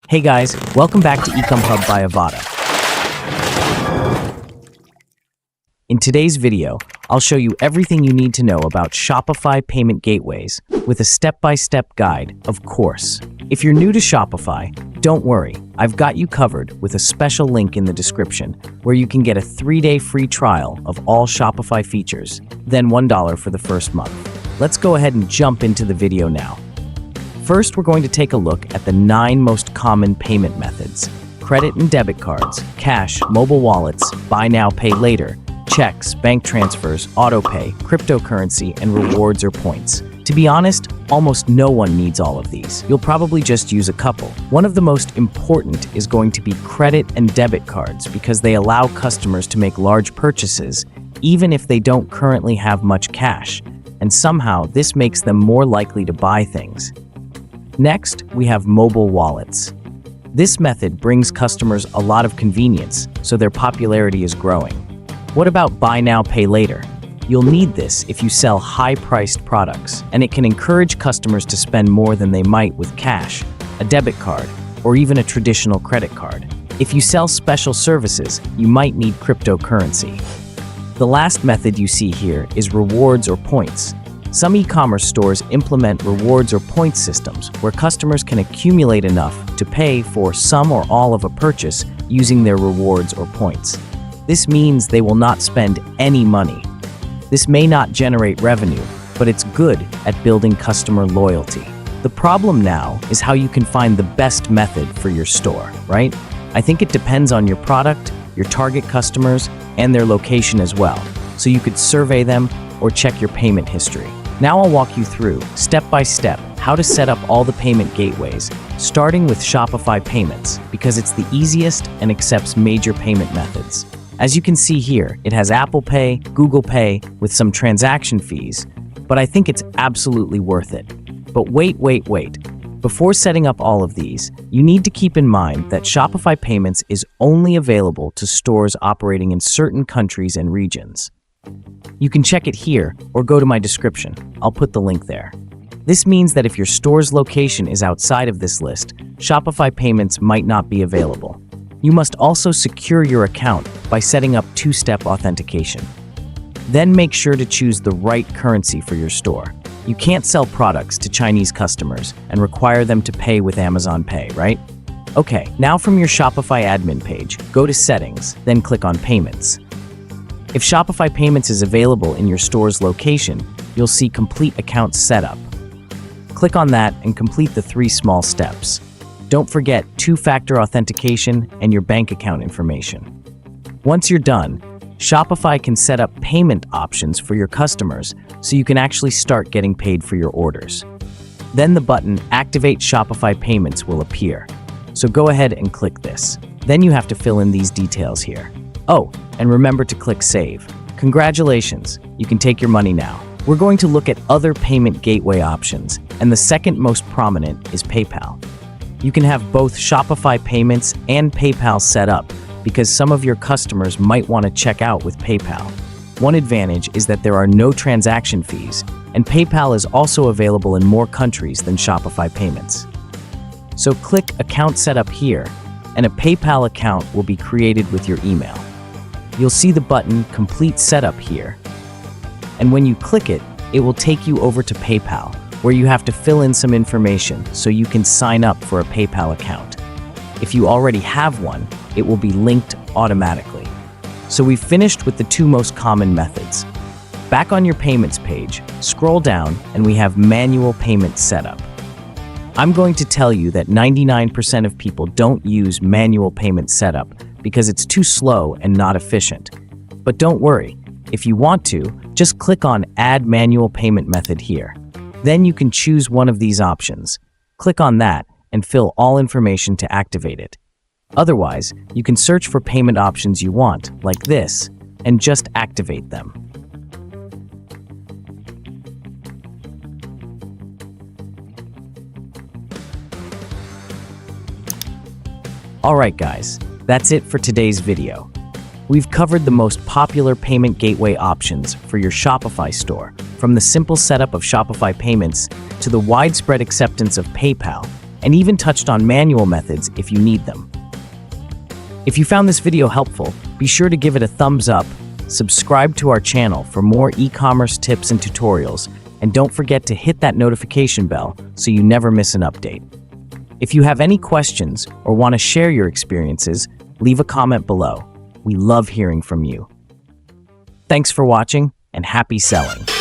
Hey guys, welcome back to Ecom Hub by Avada. In today's video, I'll show you everything you need to know about Shopify Payment Gateways with a step-by-step guide, of course. If you're new to Shopify, don't worry, I've got you covered with a special link in the description where you can get a 3-day free trial of all Shopify features, then $1 for the first month. Let's go ahead and jump into the video now. First, we're going to take a look at the 9 most common payment methods: credit and debit cards, cash, mobile wallets, buy now, pay later, checks, bank transfers, autopay, cryptocurrency, and rewards or points. To be honest, almost no one needs all of these. You'll probably just use a couple. One of the most important is going to be credit and debit cards because they allow customers to make large purchases even if they don't currently have much cash, and somehow this makes them more likely to buy things. Next, we have mobile wallets. This method brings customers a lot of convenience, so their popularity is growing. What about buy now, pay later? You'll need this if you sell high-priced products, and it can encourage customers to spend more than they might with cash, a debit card, or even a traditional credit card. If you sell special services, you might need cryptocurrency. The last method you see here is rewards or points. Some e-commerce stores implement rewards or points systems where customers can accumulate enough to pay for some or all of a purchase using their rewards or points. This means they will not spend any money. This may not generate revenue, but it's good at building customer loyalty. The problem now is how you can find the best method for your store, right? I think it depends on your product, your target customers, and their location as well, so you could survey them or check your payment history. Now I'll walk you through, step by step, how to set up all the payment gateways, starting with Shopify Payments, because it's the easiest and accepts major payment methods. As you can see here, it has Apple Pay, Google Pay, with some transaction fees, but I think it's absolutely worth it. But wait. Before setting up all of these, you need to keep in mind that Shopify Payments is only available to stores operating in certain countries and regions. You can check it here or go to my description. I'll put the link there. This means that if your store's location is outside of this list, Shopify Payments might not be available. You must also secure your account by setting up 2-step authentication. Then make sure to choose the right currency for your store. You can't sell products to Chinese customers and require them to pay with Amazon Pay, right? Okay, now from your Shopify admin page, go to Settings, then click on Payments. If Shopify Payments is available in your store's location, you'll see Complete Account Setup. Click on that and complete the 3 small steps. Don't forget 2-factor authentication and your bank account information. Once you're done, Shopify can set up payment options for your customers so you can actually start getting paid for your orders. Then the button Activate Shopify Payments will appear. So go ahead and click this. Then you have to fill in these details here. Oh, and remember to click Save. Congratulations, you can take your money now. We're going to look at other payment gateway options, and the second most prominent is PayPal. You can have both Shopify Payments and PayPal set up because some of your customers might want to check out with PayPal. One advantage is that there are no transaction fees, and PayPal is also available in more countries than Shopify Payments. So click Account Setup here, and a PayPal account will be created with your email. You'll see the button Complete Setup here, and when you click it, it will take you over to PayPal, where you have to fill in some information so you can sign up for a PayPal account. If you already have one, it will be linked automatically. So we've finished with the 2 most common methods. Back on your payments page, scroll down and we have manual payment setup. I'm going to tell you that 99% of people don't use manual payment setup because it's too slow and not efficient. But don't worry, if you want to, just click on Add Manual Payment Method here. Then you can choose one of these options. Click on that and fill all information to activate it. Otherwise, you can search for payment options you want, like this, and just activate them. Alright guys, that's it for today's video. We've covered the most popular payment gateway options for your Shopify store, from the simple setup of Shopify Payments to the widespread acceptance of PayPal and even touched on manual methods if you need them. If you found this video helpful, be sure to give it a thumbs up, subscribe to our channel for more e-commerce tips and tutorials, and don't forget to hit that notification bell so you never miss an update. If you have any questions or want to share your experiences, leave a comment below. We love hearing from you. Thanks for watching and happy selling.